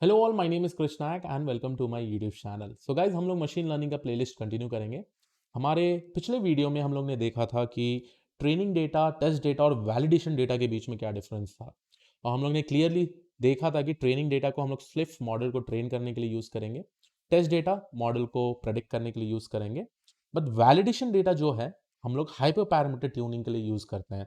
Hello all, my name is Krishnayak and welcome to my YouTube channel. So guys, हम लोग machine learning का playlist continue करेंगे। हमारे पिछले वीडियो में हम लोग ने देखा था कि ट्रेनिंग डेटा, टेस्ट डेटा और वैलिडेशन डेटा के बीच में क्या डिफरेंस था। और हम लोग ने क्लियरली देखा था कि ट्रेनिंग डेटा को हम लोग स्विफ्ट मॉडल को ट्रेन करने के लिए यूज़ करेंगे, टेस्ट डेटा मॉडल को प्रेडिक्ट करने के लिए यूज़ करेंगे, बट वैलिडेशन डेटा जो है हम लोग हाइपर पैरामीटर ट्यूनिंग के लिए यूज़ करते हैं।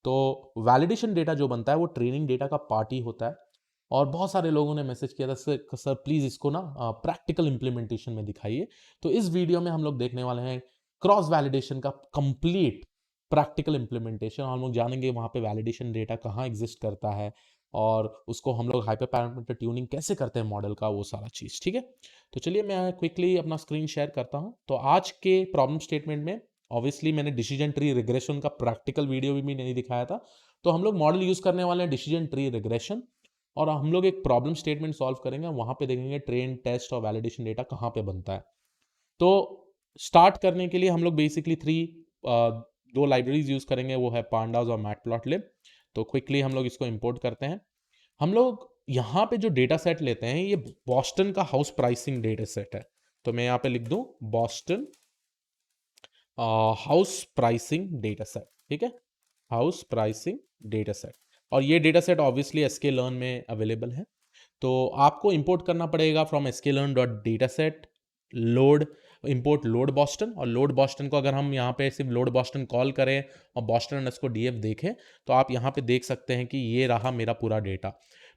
तो वैलिडेशन डेटा जो बनता है वो ट्रेनिंग डेटा का पार्ट ही होता है। और बहुत सारे लोगों ने मैसेज किया था, सर प्लीज़ इसको ना प्रैक्टिकल इम्प्लीमेंटेशन में दिखाइए। तो इस वीडियो में हम लोग देखने वाले हैं क्रॉस वैलिडेशन का कंप्लीट प्रैक्टिकल इम्प्लीमेंटेशन। हम लोग जानेंगे वहाँ पे वैलिडेशन डेटा कहाँ एग्जिस्ट करता है और उसको हम लोग हाइपर पैरामीटर ट्यूनिंग कैसे करते हैं मॉडल का, वो सारा चीज़। ठीक है, तो चलिए मैं क्विकली अपना स्क्रीन शेयर करता हूँ। तो आज के प्रॉब्लम स्टेटमेंट में ऑब्वियसली मैंने डिसीजन ट्री रिग्रेशन का प्रैक्टिकल वीडियो भी नहीं दिखाया था। तो हम लोग मॉडल यूज़ करने वाले हैं डिसीजन ट्री रिग्रेशन, और हम लोग एक प्रॉब्लम स्टेटमेंट सॉल्व करेंगे। वहां पे देखेंगे ट्रेन, टेस्ट और वैलिडेशन डेटा कहाँ पे बनता है। तो स्टार्ट करने के लिए हम लोग बेसिकली दो लाइब्रेरीज यूज करेंगे, वो है पांडास और मैटप्लॉटलिब। तो क्विकली हम लोग इसको इंपोर्ट करते हैं। हम लोग यहाँ पे जो डेटा सेट लेते हैं ये बॉस्टन का हाउस प्राइसिंग डेटा सेट है। तो मैं यहाँ पे लिख दूं Boston house pricing data set. ठीक है, हाउस प्राइसिंग डेटा सेट। और ये डेटा सेट ऑब्वियसली sklearn में अवेलेबल है। तो आपको इंपोर्ट करना पड़ेगा from sklearn.dataset load, import load Boston. और लोड बॉस्टन को अगर हम यहाँ पे सिर्फ लोड बॉस्टन कॉल करें और बॉस्टन अंडरस्कोर डीएफ देखें तो आप यहाँ पे देख सकते हैं कि ये रहा मेरा पूरा डेटा।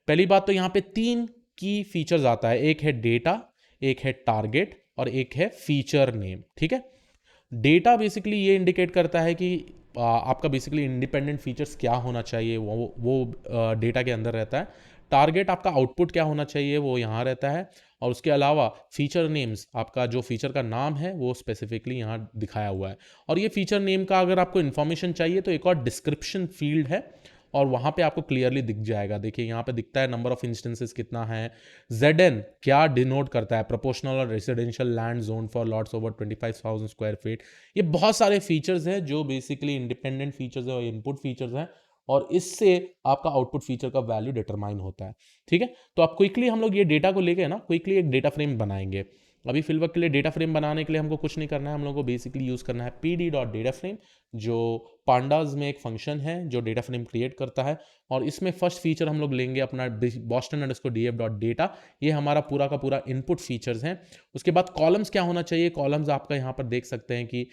पहली बात तो यहाँ पे तीन की फीचर्स आता है, एक है डेटा, एक है टारगेट और एक है फीचर नेम। ठीक है, डेटा बेसिकली ये इंडिकेट करता है कि आपका बेसिकली इंडिपेंडेंट फीचर्स क्या होना चाहिए, वो डेटा के अंदर रहता है। टारगेट आपका आउटपुट क्या होना चाहिए वो यहाँ रहता है। और उसके अलावा फीचर नेम्स, आपका जो फीचर का नाम है वो स्पेसिफिकली यहाँ दिखाया हुआ है। और ये फीचर नेम का अगर आपको इन्फॉर्मेशन चाहिए तो एक और डिस्क्रिप्शन फील्ड है और वहाँ पे आपको क्लियरली दिख जाएगा। देखिए यहाँ पे दिखता है नंबर ऑफ इंस्टेंसेस कितना है, ZN क्या डिनोट करता है, प्रोपोर्शनल और residential land zone for lots over 25,000 square feet. ये बहुत सारे फीचर्स हैं जो बेसिकली इंडिपेंडेंट फीचर्स है और इनपुट फीचर्स हैं, और इससे आपका आउटपुट फीचर का वैल्यू डिटरमाइन होता है। ठीक है, तो आप क्विकली हम लोग ये डेटा को लेके ना क्विकली एक डेटा फ्रेम बनाएंगे। अभी फिलहाल के लिए डेटा फ्रेम बनाने के लिए हमको कुछ नहीं करना है, हम लोग को बेसिकली यूज करना है pd.data जो पांडास में एक फंक्शन है जो डेटा फ्रेम क्रिएट करता है। और इसमें फर्स्ट फीचर हम लोग लेंगे अपना बॉस्टन अंडरस्कोर df.data। ये हमारा पूरा का पूरा इनपुट फीचर्स हैं। उसके बाद कॉलम्स क्या होना चाहिए, कॉलम्स आपका यहाँ पर देख सकते हैं कि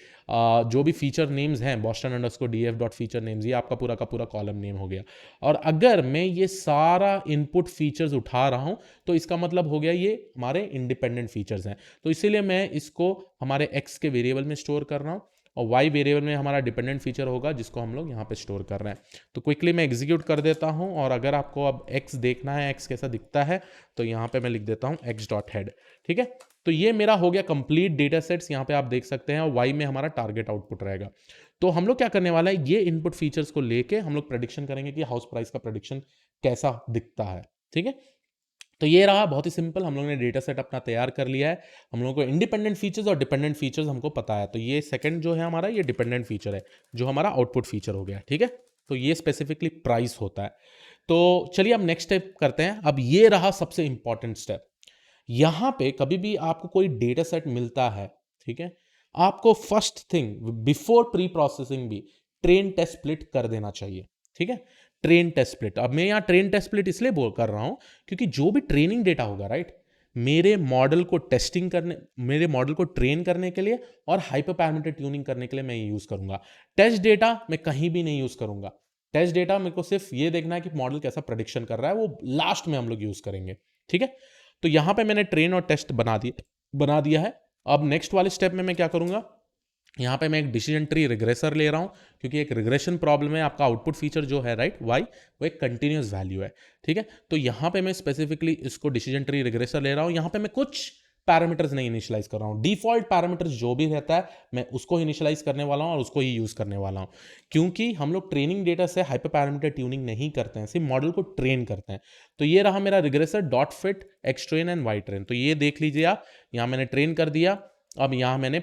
जो भी फीचर नेम्स हैं बॉस्टन अंडरस्कोर df.feature names, ये आपका पूरा का पूरा कॉलम नेम हो गया। और अगर मैं ये सारा इनपुट फीचर्स उठा रहा हूँ तो इसका मतलब हो गया ये हमारे इंडिपेंडेंट फीचर्स हैं। तो इसीलिए मैं इसको हमारे x के वेरिएबल में स्टोर कर रहा हूँ और y वेरिएबल में हमारा डिपेंडेंट फीचर होगा जिसको हम लोग यहाँ पे स्टोर कर रहे हैं। तो क्विकली मैं एग्जीक्यूट कर देता हूँ और अगर आपको अब x देखना है, x कैसा दिखता है, तो यहाँ पे मैं लिख देता हूँ x.head। ठीक है, तो ये मेरा हो गया कंप्लीट डेटा सेट्स, यहाँ पे आप देख सकते हैं। और y में हमारा टारगेट आउटपुट रहेगा। तो हम लोग क्या करने वाला है, ये इनपुट फीचर्स को लेके हम लोग प्रेडिक्शन करेंगे कि हाउस प्राइस का प्रेडिक्शन कैसा दिखता है। ठीक है, तो ये रहा बहुत ही सिंपल, हम लोग ने डेटा सेट अपना तैयार कर लिया है। हम लोगों को इंडिपेंडेंट फीचर्स और डिपेंडेंट फीचर्स हमको पता है। तो ये सेकंड जो है हमारा, ये डिपेंडेंट फीचर है जो हमारा आउटपुट फीचर हो गया। ठीक है, तो ये स्पेसिफिकली प्राइस होता है। तो चलिए अब नेक्स्ट स्टेप करते हैं। अब ये रहा सबसे इंपॉर्टेंट स्टेप। यहां पे कभी भी आपको कोई डेटा सेट मिलता है, ठीक है, आपको first thing before pre processing भी ट्रेन टेस्ट स्प्लिट कर देना चाहिए। ठीक है, ट्रेन टेस्ट स्प्लिट। अब मैं यहाँ ट्रेन टेस्ट स्प्लिट इसलिए बोल कर रहा हूं क्योंकि जो भी ट्रेनिंग डेटा होगा, राइट, मेरे मॉडल को टेस्टिंग करने, मेरे मॉडल को ट्रेन करने के लिए और हाइपर पैरामीटर ट्यूनिंग करने के लिए मैं ये यूज करूंगा। टेस्ट डेटा मैं कहीं भी नहीं यूज करूंगा। टेस्ट डेटा मेरे को सिर्फ ये देखना है कि मॉडल कैसा प्रेडिक्शन कर रहा है, वो लास्ट में हम लोग यूज करेंगे। ठीक है, तो यहां पे मैंने ट्रेन और टेस्ट बना दिया है। अब नेक्स्ट वाले स्टेप में मैं क्या करूंगा, यहाँ पे मैं एक डिसीजन ट्री रिग्रेसर ले रहा हूँ क्योंकि एक रिग्रेशन प्रॉब्लम है। आपका आउटपुट फीचर जो है, राइट, वाई, वो एक कंटिन्यूस वैल्यू है। ठीक है, तो यहाँ पे मैं स्पेसिफिकली इसको डिसीजन ट्री रिग्रेसर ले रहा हूँ। यहाँ पे मैं कुछ पैरामीटर्स नहीं इनिशियलाइज कर रहा हूँ, डिफॉल्ट पैरामीटर्स जो भी रहता है मैं उसको इनिशियलाइज करने वाला हूँ और उसको ही यूज करने वाला हूँ। क्योंकि हम लोग ट्रेनिंग डेटा से हाइपर पैरामीटर ट्यूनिंग नहीं करते हैं, सिर्फ मॉडल को ट्रेन करते हैं। तो ये रहा मेरा regressor dot fit X train and Y train. तो ये देख लीजिए आप, यहाँ मैंने ट्रेन कर दिया। अब यहाँ मैंने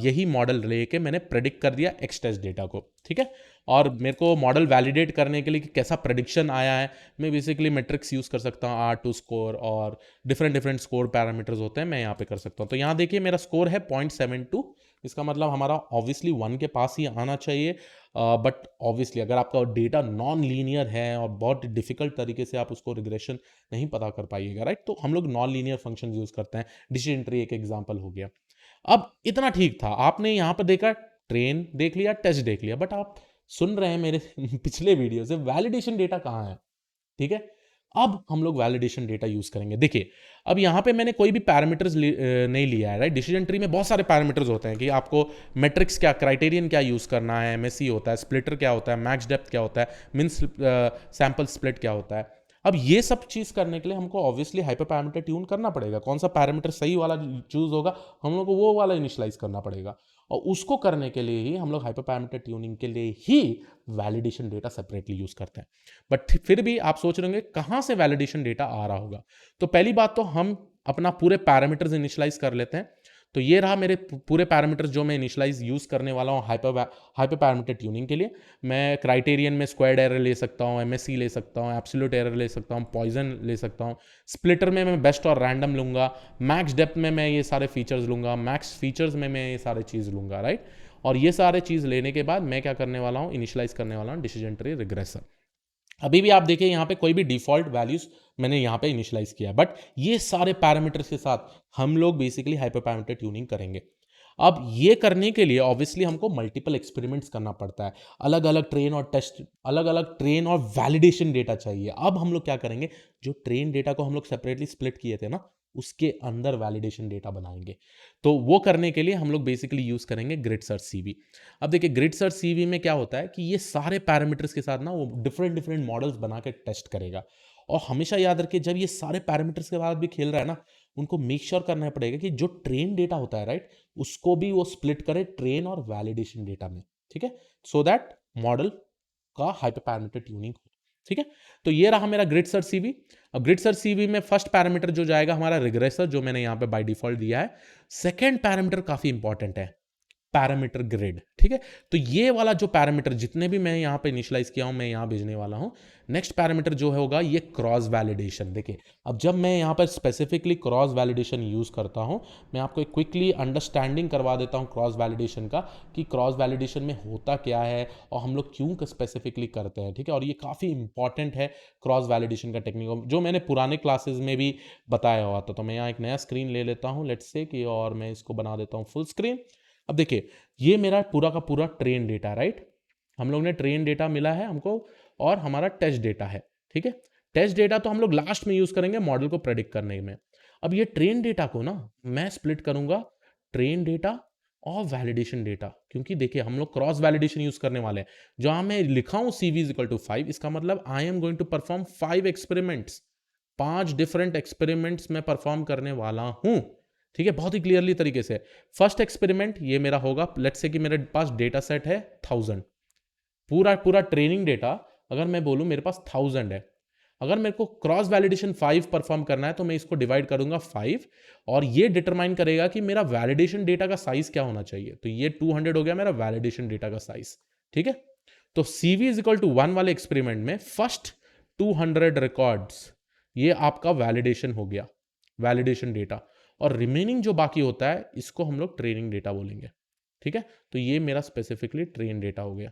यही मॉडल लेके मैंने प्रेडिक्ट कर दिया एक्स टेस्ट डेटा को। ठीक है, और मेरे को मॉडल वैलिडेट करने के लिए कि कैसा प्रेडिक्शन आया है, मैं बेसिकली मैट्रिक्स यूज़ कर सकता हूँ, R2 स्कोर और डिफरेंट डिफरेंट स्कोर पैरामीटर्स होते हैं, मैं यहाँ पे कर सकता हूँ। तो यहाँ देखिए मेरा स्कोर है 0.72, इसका मतलब हमारा ऑब्वियसली 1 के पास ही आना चाहिए। बट ऑब्वियसली अगर आपका डेटा नॉन लीनियर है और बहुत डिफिकल्ट तरीके से आप उसको रिग्रेशन नहीं पता कर पाइएगा, राइट, तो हम लोग नॉन लीनियर फंक्शन यूज़ करते हैं। डिसीजन ट्री एक एग्जाम्पल हो गया। अब इतना ठीक था, आपने यहाँ पर देखा ट्रेन देख लिया, टेस्ट देख लिया, बट आप सुन रहे हैं मेरे पिछले वीडियो से वैलिडेशन डेटा कहाँ है, ठीक है। अब हम लोग वैलिडेशन डेटा यूज करेंगे। देखिए अब यहाँ पे मैंने कोई भी पैरामीटर्स नहीं लिया है, राइट। डिसीजन ट्री में बहुत सारे पैरामीटर्स होते हैं कि आपको मैट्रिक्स क्या, क्राइटेरियन क्या यूज करना है, एमएससी होता है, स्प्लिटर क्या होता है, मैक्स डेप्थ क्या होता है, मिन सैंपल स्प्लिट क्या होता है। अब ये सब चीज करने के लिए हमको ऑब्वियसली हाइपर पैरामीटर ट्यून करना पड़ेगा। कौन सा पैरामीटर सही वाला चूज होगा, हम लोग को वो वाला इनिशियलाइज करना पड़ेगा, और उसको करने के लिए ही हम लोग हाइपर पैरामीटर ट्यूनिंग के लिए ही वैलिडेशन डेटा सेपरेटली यूज करते हैं। बट फिर भी आप सोच रहे होंगे कहां से वैलिडेशन डेटा आ रहा होगा। तो पहली बात तो हम अपना पूरे पैरामीटर्स इनिशियलाइज कर लेते हैं। तो ये रहा मेरे पूरे पैरामीटर्स जो मैं इनिशियलाइज यूज करने वाला हूँ हाइपर पैरामीटर ट्यूनिंग के लिए। मैं क्राइटेरियन में स्क्वायर्ड एरर ले सकता हूँ, एमएससी ले सकता हूँ, एब्सोल्यूट एरर ले सकता हूँ, पॉइजन ले सकता हूँ, स्प्लिटर में मैं बेस्ट और रैंडम लूंगा, मैक्स डेप्थ में मैं ये सारे फीचर्स लूंगा, मैक्स फीचर्स में मैं ये सारे चीज़ लूंगा, राइट। और ये सारे चीज़ लेने के बाद मैं क्या करने वाला हूँ, इनिशियलाइज करने वाला हूँ डिसीजन ट्री रिग्रेसर। अभी भी आप देखिए यहाँ पे कोई भी डिफॉल्ट वैल्यूज मैंने यहाँ पे इनिशियलाइज किया है, बट ये सारे पैरामीटर्स के साथ हम लोग बेसिकली हाइपर पैरामीटर ट्यूनिंग करेंगे। अब ये करने के लिए ऑब्वियसली हमको मल्टीपल एक्सपेरिमेंट्स करना पड़ता है, अलग अलग ट्रेन और टेस्ट, अलग अलग ट्रेन और वैलिडेशन डेटा चाहिए। अब हम लोग क्या करेंगे, जो ट्रेन डेटा को हम लोग सेपरेटली स्प्लिट किए थे ना, उसके अंदर वैलिडेशन डेटा बनाएंगे। तो वो करने के लिए हम लोग बेसिकली यूज करेंगे ग्रिड सर्च सीवी। अब देखिए ग्रिड सर्च सीवी में क्या होता है कि ये सारे पैरामीटर्स के साथ ना वो डिफरेंट डिफरेंट मॉडल्स बना के टेस्ट करेगा। और हमेशा याद रखिए जब ये सारे पैरामीटर्स के बाद भी खेल रहा है ना, उनको मेक श्योर करना पड़ेगा कि जो ट्रेन डेटा होता है, राइट, उसको भी वो स्प्लिट करे ट्रेन और वैलिडेशन डेटा में, ठीक है, सो दैट मॉडल का हाइपर पैरामीटर ट्यूनिंग हो, ठीक है। तो ये रहा मेरा ग्रिड सर्च सीवी। अब ग्रिड सर्च सीवी में फर्स्ट पैरामीटर जो जाएगा हमारा रिग्रेसर, जो मैंने यहाँ पे बाय डिफॉल्ट दिया है। सेकेंड पैरामीटर काफी इंपॉर्टेंट है, पैरामीटर ग्रिड, ठीक है। तो ये वाला जो पैरामीटर जितने भी मैं यहाँ पे इनिशियलाइज किया हूं, मैं यहाँ भेजने वाला हूं। नेक्स्ट पैरामीटर जो होगा ये क्रॉस वैलिडेशन। देखिए अब जब मैं यहाँ पर स्पेसिफिकली क्रॉस वैलिडेशन यूज करता हूं, मैं आपको एक क्विकली अंडरस्टैंडिंग करवा देता हूं क्रॉस वैलिडेशन का, कि क्रॉस वैलिडेशन में होता क्या है और हम लोग क्यों स्पेसिफिकली करते हैं, ठीक है। और ये काफी इंपॉर्टेंट है क्रॉस वैलिडेशन का टेक्निक, जो मैंने पुराने क्लासेस में भी बताया हुआ था। तो मैं यहाँ एक नया स्क्रीन ले लेता हूँ, लेट्स से कि, और मैं इसको बना देता हूँ फुल स्क्रीन। अब देखिए ये मेरा पूरा का पूरा ट्रेन डेटा, राइट, हम लोग ने ट्रेन डेटा मिला है हमको, और हमारा टेस्ट डेटा है, ठीक है। टेस्ट डेटा तो हम लोग लास्ट में यूज करेंगे मॉडल को प्रेडिक्ट करने में। अब ये ट्रेन डेटा को ना मैं स्प्लिट करूंगा ट्रेन डेटा और वैलिडेशन डेटा, क्योंकि देखिए हम लोग क्रॉस वैलिडेशन यूज करने वाले हैं। जहां मैं लिखा हूं CV इज इक्वल टू 5, इसका मतलब I am going to perform 5 experiments, 5 different experiments मैं परफॉर्म करने वाला हूं, ठीक है, बहुत ही क्लियरली तरीके से। फर्स्ट एक्सपेरिमेंट ये मेरा होगा, लेट्स से कि मेरे पास डेटा सेट है 1000, पूरा पूरा ट्रेनिंग डेटा अगर मैं बोलूं मेरे पास 1000 है। अगर मेरे को क्रॉस वैलिडेशन 5 परफॉर्म करना है तो मैं इसको डिवाइड करूंगा 5, और ये डिटरमाइन करेगा कि मेरा वैलिडेशन डेटा का साइज क्या होना चाहिए। तो ये 200 हो गया मेरा वैलिडेशन डेटा का साइज, ठीक है। तो CV इज इक्वल टू 1 वाले एक्सपेरिमेंट में फर्स्ट 200 रिकॉर्ड्स ये आपका वैलिडेशन हो गया, वैलिडेशन डेटा, और रिमेनिंग जो बाकी होता है इसको हम लोग ट्रेनिंग डेटा बोलेंगे, ठीक है। तो ये मेरा स्पेसिफिकली ट्रेन डेटा हो गया।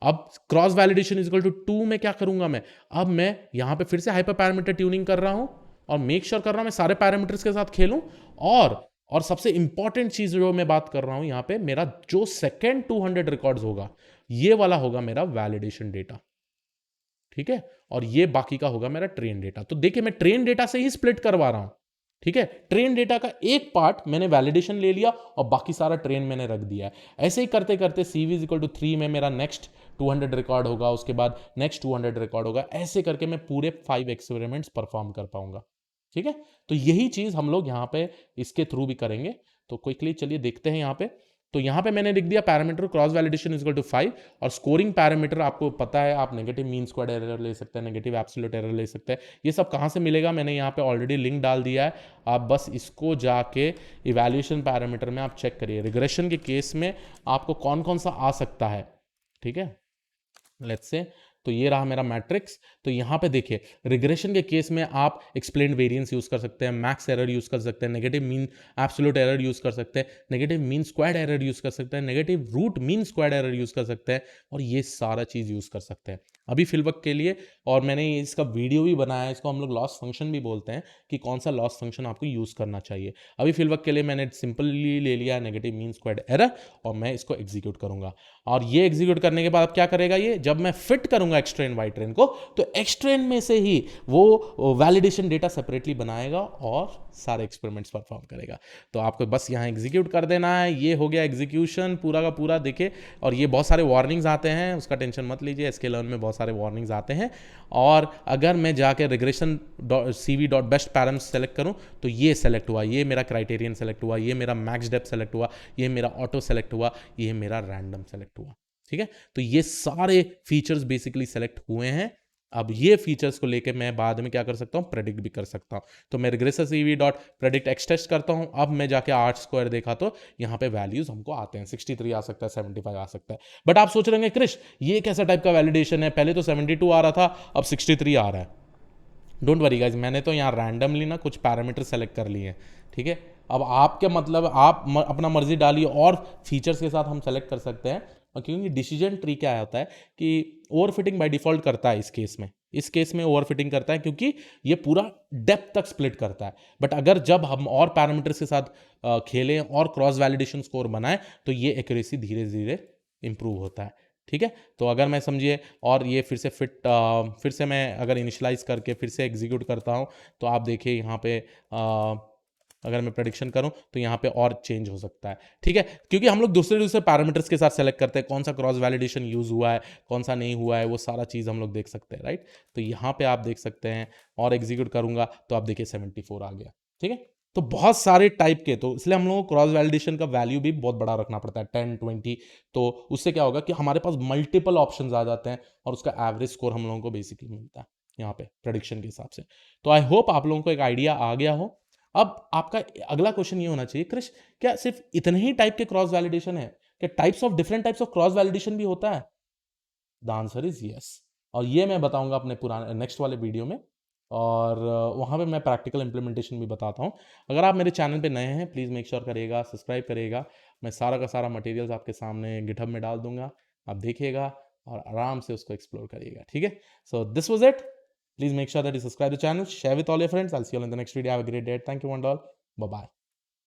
अब cross validation is equal to 2 में क्या करूंगा मैं, अब मैं यहां पे फिर से हाइपर पैरामीटर ट्यूनिंग कर रहा हूं और मेक श्योर कर रहा हूं मैं सारे पैरामीटर्स के साथ खेलूं। और सबसे इंपॉर्टेंट चीज जो मैं बात कर रहा हूं यहां पे, मेरा जो सेकेंड 200 रिकॉर्ड्स होगा ये वाला होगा मेरा वैलिडेशन डेटा, ठीक है, और ये बाकी का होगा मेरा ट्रेन डेटा। तो देखिए मैं ट्रेन डेटा से ही स्प्लिट करवा रहा हूं, ठीक है। ट्रेन डेटा का एक पार्ट मैंने वैलिडेशन ले लिया और बाकी सारा ट्रेन मैंने रख दिया है। ऐसे ही करते करते CV इज इक्वल टू 3 में मेरा नेक्स्ट 200 रिकॉर्ड होगा, उसके बाद नेक्स्ट 200 रिकॉर्ड होगा, ऐसे करके मैं पूरे 5 एक्सपेरिमेंट्स परफॉर्म कर पाऊंगा, ठीक है। तो यही चीज हम लोग यहाँ पे इसके थ्रू भी करेंगे। तो क्विकली चलिए देखते हैं यहाँ पे। तो यहाँ पे मैंने लिख दिया parameter cross validation is equal to 5, और स्कोरिंग पैरामीटर आपको पता है, आप नेगेटिव मीन स्क्वायर्ड एरर ले सकते हैं, नेगेटिव एब्सोल्यूट एरर ले सकते हैं। ये सब कहाँ से मिलेगा, मैंने यहाँ पे ऑलरेडी लिंक डाल दिया है, आप बस इसको जाके इवैल्यूएशन पैरामीटर में आप चेक करिए, रिग्रेशन के केस में आपको कौन कौन सा आ सकता है, ठीक है, लेट्स से। तो ये रहा मेरा मैट्रिक्स। तो यहाँ पे देखिए, रिग्रेशन के केस में आप एक्सप्लेन्ड वेरिएंस यूज कर सकते हैं, मैक्स एरर यूज कर सकते हैं, negative mean absolute error use कर सकते हैं, negative mean squared error use कर सकते हैं, negative root mean squared error use कर सकते हैं, और ये सारा चीज यूज कर सकते हैं अभी फिलवक्त के लिए। और मैंने इसका वीडियो भी बनाया है, इसको हम लोग लॉस फंक्शन भी बोलते हैं कि कौन सा लॉस फंक्शन आपको यूज करना चाहिए। अभी फिलवक्त के लिए मैंने सिंपली ले लिया नेगेटिव मीन स्क्वायर्ड एरर, और मैं इसको एग्जीक्यूट करूंगा। और ये एग्जीक्यूट करने के बाद क्या करेगा, ये जब मैं फिट करूंगा एक्स ट्रेन वाई ट्रेन को, तो एक्स ट्रेन में से ही वो वैलिडेशन डेटा सेपरेटली बनाएगा और सारे एक्सपेरिमेंट्स परफॉर्म करेगा। तो आपको बस यहाँ एग्जीक्यूट कर देना है। ये हो गया एग्जीक्यूशन पूरा का पूरा, देखिए। और ये बहुत सारे वार्निंग्स आते हैं, उसका टेंशन मत लीजिए, sklearn में बहुत सारे वार्निंग्स आते हैं। और अगर मैं जाके regression cv dot best param select करूं, तो ये सेलेक्ट हुआ, ये मेरा क्राइटेरियन सेलेक्ट हुआ, ये मेरा मैक्स डेप्थ सेलेक्ट हुआ, ये मेरा ऑटो सेलेक्ट हुआ, ये मेरा रैंडम सेलेक्ट हुआ। ठीक है, तो ये सारे फीचर्स बेसिकली सेलेक्ट हुए हैं। अब ये फीचर्स को लेके मैं बाद में क्या कर सकता हूँ, प्रेडिक्ट भी कर सकता हूँ। तो मैं regressor cv dot predict X test करता हूँ। अब मैं जाके आर स्क्वायर देखा तो यहाँ पे वैल्यूज हमको आते हैं, 63 आ सकता है, 75 आ सकता है। बट आप सोच रहे हैं क्रिश ये कैसा टाइप का वैलिडेशन है, पहले तो 72 आ रहा था, अब 63 आ रहा है। डोंट वरी गाइज, मैंने तो यहाँ रैंडमली ना कुछ पैरामीटर सेलेक्ट कर लिए हैं। ठीक है, अब आपके मतलब आप अपना मर्जी डालिए, और फीचर्स के साथ हम सेलेक्ट कर सकते हैं। और क्योंकि डिसीजन ट्री क्या होता है कि ओवरफिटिंग बाय डिफॉल्ट करता है इस केस में ओवरफिटिंग करता है, क्योंकि ये पूरा डेप्थ तक स्प्लिट करता है। बट अगर जब हम और पैरामीटर्स के साथ खेलें और क्रॉस वैलिडेशन स्कोर बनाएं, तो ये एक्यूरेसी धीरे धीरे इंप्रूव होता है। ठीक है, तो अगर मैं समझिए, और ये फिर से फिर से मैं अगर इनिशलाइज करके फिर से एग्जीक्यूट करता हूँ, तो आप देखिए यहाँ पे अगर मैं प्रेडिक्शन करूं तो यहाँ पे और चेंज हो सकता है। ठीक है, क्योंकि हम लोग दूसरे दूसरे पैरामीटर्स के साथ सेलेक्ट करते हैं, कौन सा क्रॉस वैलिडेशन यूज हुआ है, कौन सा नहीं हुआ है, वो सारा चीज़ हम लोग देख सकते हैं, राइट। तो यहाँ पे आप देख सकते हैं, और एग्जीक्यूट करूंगा तो आप देखिए 74 आ गया। ठीक है, तो बहुत सारे टाइप के, तो इसलिए हम लोगों को क्रॉस वैलिडेशन का वैल्यू भी बहुत बड़ा रखना पड़ता है, 10 20। तो उससे क्या होगा कि हमारे पास मल्टीपल ऑप्शंस आ जाते हैं, और उसका एवरेज स्कोर हम लोगों को बेसिकली मिलता है यहाँ पे प्रेडिक्शन के हिसाब से। तो आई होप आप लोगों को एक आइडिया आ गया हो। अब आपका अगला क्वेश्चन ये होना चाहिए, क्रिश क्या सिर्फ इतने ही टाइप के क्रॉस वैलिडेशन है, क्या different types of cross validation भी होता है? The answer is yes. और ये मैं बताऊंगा अपने पुराने नेक्स्ट वाले वीडियो में, और वहाँ पे मैं प्रैक्टिकल इंप्लीमेंटेशन भी बताता हूँ। अगर आप मेरे चैनल पे नए हैं, प्लीज़ मेक श्योर करिएगा, सब्सक्राइब करिएगा। मैं सारा का सारा मटेरियल्स आपके सामने गिटहब में डाल दूंगा, आप देखिएगा और आराम से उसको एक्सप्लोर करिएगा। ठीक है, so this was it. Please make sure that you subscribe to the channel, share with all your friends. I'll see you all in the next video. Have a great day. Thank you, one and all. Bye bye.